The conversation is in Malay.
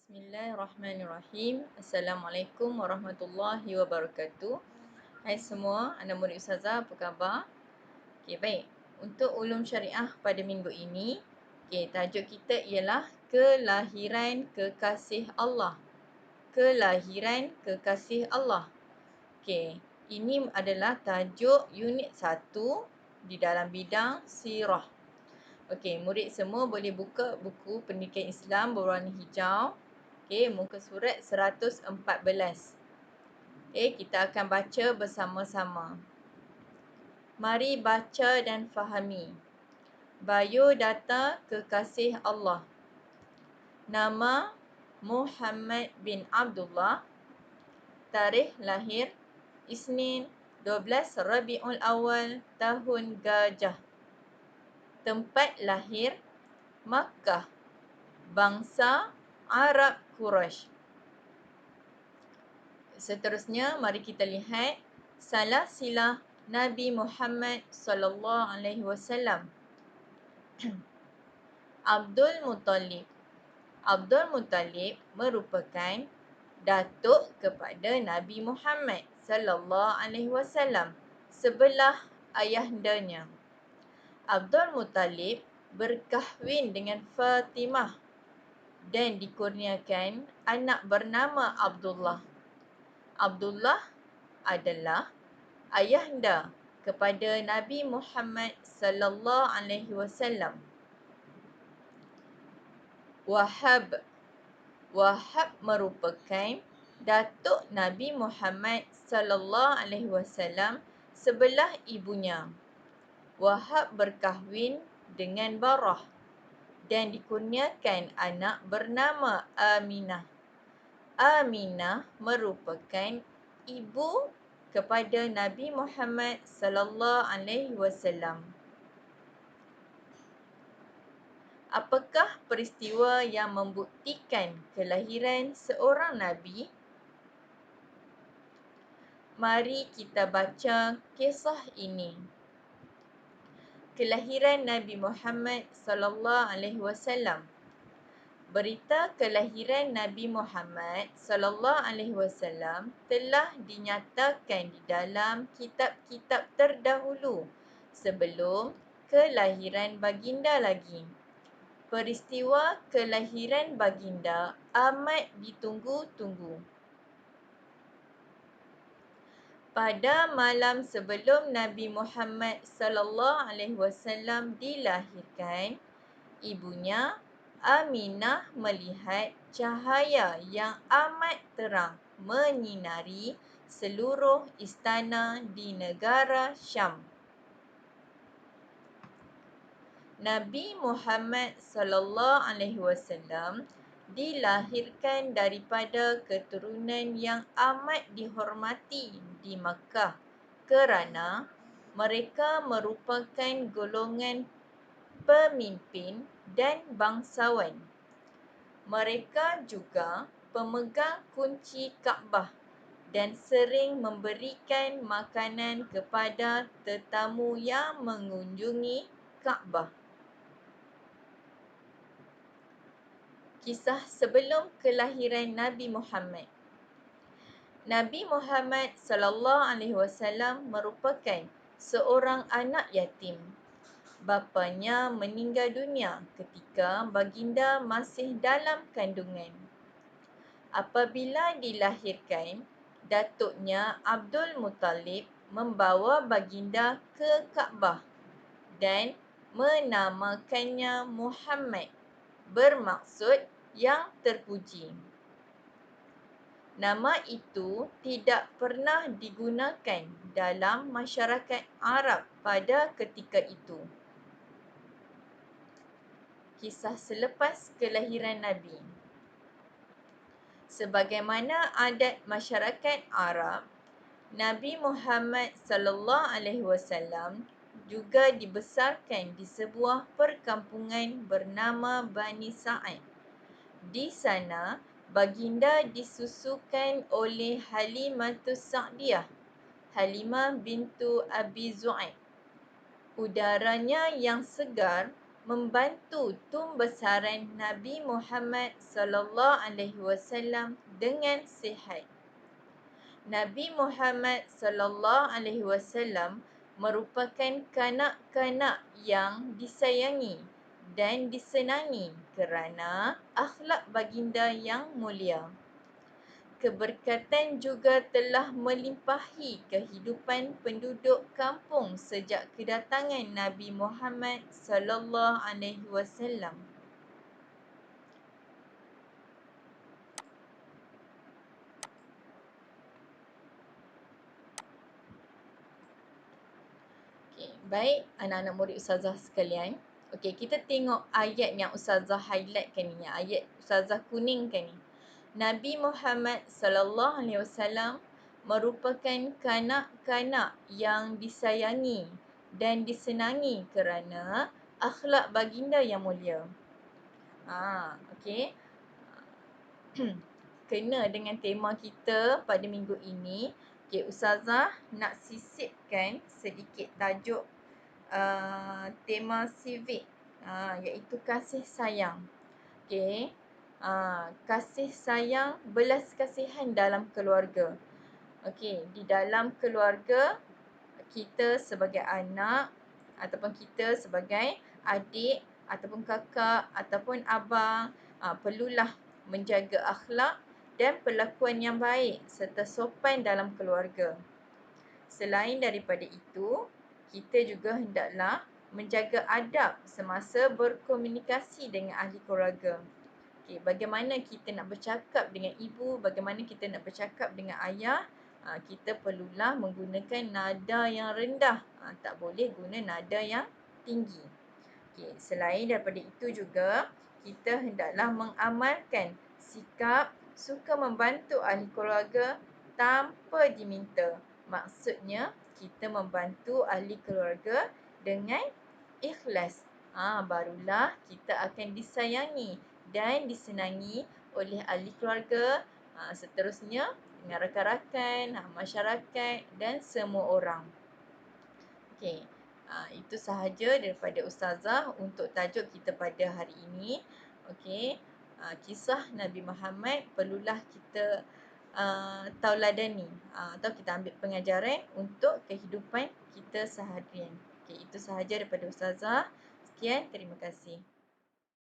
Bismillahirrahmanirrahim. Assalamualaikum warahmatullahi wabarakatuh. Hai semua, anda murid Ustazah, apa khabar? Okey, baik. Untuk ulum syariah pada minggu ini, tajuk kita ialah kelahiran kekasih Allah. Kelahiran kekasih Allah. Ini adalah tajuk unit 1 di dalam bidang sirah. Murid semua boleh buka buku pendidikan Islam berwarna hijau. Muka surat 114. Kita akan baca bersama-sama. Mari baca dan fahami. Biodata kekasih Allah. Nama Muhammad bin Abdullah. Tarikh lahir Isnin 12 Rabiul Awal tahun Gajah. Tempat lahir Makkah. Bangsa Arab Quraisy. Seterusnya, mari kita lihat salah silah Nabi Muhammad sallallahu alaihi wasallam. Abdul Muttalib. Abdul Muttalib merupakan datuk kepada Nabi Muhammad sallallahu alaihi wasallam, sebelah ayahandanya. Abdul Muttalib berkahwin dengan Fatimah dan dikurniakan anak bernama Abdullah. Abdullah adalah ayahanda kepada Nabi Muhammad sallallahu alaihi wasallam. Wahab. Wahab merupakan datuk Nabi Muhammad sallallahu alaihi wasallam sebelah ibunya. Wahab berkahwin dengan Barah dan dikurniakan anak bernama Aminah. Aminah merupakan ibu kepada Nabi Muhammad sallallahu alaihi wasallam. Apakah peristiwa yang membuktikan kelahiran seorang nabi? Mari kita baca kisah ini. Kelahiran Nabi Muhammad sallallahu alaihi wasallam. Berita kelahiran Nabi Muhammad sallallahu alaihi wasallam telah dinyatakan di dalam kitab-kitab terdahulu sebelum kelahiran baginda lagi. Peristiwa kelahiran baginda amat ditunggu-tunggu. Pada malam sebelum Nabi Muhammad sallallahu alaihi wasallam dilahirkan, ibunya Aminah melihat cahaya yang amat terang menyinari seluruh istana di negara Syam. Nabi Muhammad sallallahu alaihi wasallam dilahirkan daripada keturunan yang amat dihormati di Makkah kerana mereka merupakan golongan pemimpin dan bangsawan. Mereka juga pemegang kunci Kaabah dan sering memberikan makanan kepada tetamu yang mengunjungi Kaabah. Kisah sebelum kelahiran Nabi Muhammad. Nabi Muhammad sallallahu alaihi wasallam merupakan seorang anak yatim. Bapanya meninggal dunia ketika baginda masih dalam kandungan. Apabila dilahirkan, datuknya Abdul Muttalib membawa baginda ke Kaabah dan menamakannya Muhammad, bermaksud yang terpuji. Nama itu tidak pernah digunakan dalam masyarakat Arab pada ketika itu. Kisah selepas kelahiran Nabi. Sebagaimana adat masyarakat Arab, Nabi Muhammad sallallahu alaihi wasallam juga dibesarkan di sebuah perkampungan bernama Bani Sa'ad. Di sana, baginda disusukan oleh Halimatus Sa'diyah, Halimah bintu Abi Zu'aib. Udaranya yang segar membantu tumbesaran Nabi Muhammad sallallahu alaihi wasallam dengan sihat. Nabi Muhammad sallallahu alaihi wasallam merupakan kanak-kanak yang disayangi dan disenangi kerana akhlak baginda yang mulia. Keberkatan juga telah melimpahi kehidupan penduduk kampung sejak kedatangan Nabi Muhammad sallallahu alaihi wasallam. Okay, baik anak-anak murid Ustazah sekalian. Okey, kita tengok ayat yang Ustazah highlightkan ni, ayat Ustazah kuningkan ni. Nabi Muhammad sallallahu alaihi wasallam merupakan kanak-kanak yang disayangi dan disenangi kerana akhlak baginda yang mulia. Okey. Kena dengan tema kita pada minggu ini. Okey, Ustazah nak sisipkan sedikit tajuk tema civic, iaitu kasih sayang. Okey. Kasih sayang, belas kasihan dalam keluarga. Okey, di dalam keluarga kita sebagai anak ataupun kita sebagai adik ataupun kakak ataupun abang perlulah menjaga akhlak dan perlakuan yang baik serta sopan dalam keluarga. Selain daripada itu, kita juga hendaklah menjaga adab semasa berkomunikasi dengan ahli keluarga. Okay, bagaimana kita nak bercakap dengan ibu, bagaimana kita nak bercakap dengan ayah, kita perlulah menggunakan nada yang rendah. Tak boleh guna nada yang tinggi. Okay, selain daripada itu juga, kita hendaklah mengamalkan sikap suka membantu ahli keluarga tanpa diminta. Maksudnya, kita membantu ahli keluarga dengan ikhlas. Barulah kita akan disayangi dan disenangi oleh ahli keluarga, seterusnya dengan rakan-rakan, masyarakat dan semua orang. Okey, itu sahaja daripada Ustazah untuk tajuk kita pada hari ini. Okey, kisah Nabi Muhammad perlulah kita tauladani atau kita ambil pengajaran untuk kehidupan kita seharian. Okey, itu sahaja daripada Ustazah. Sekian, terima kasih.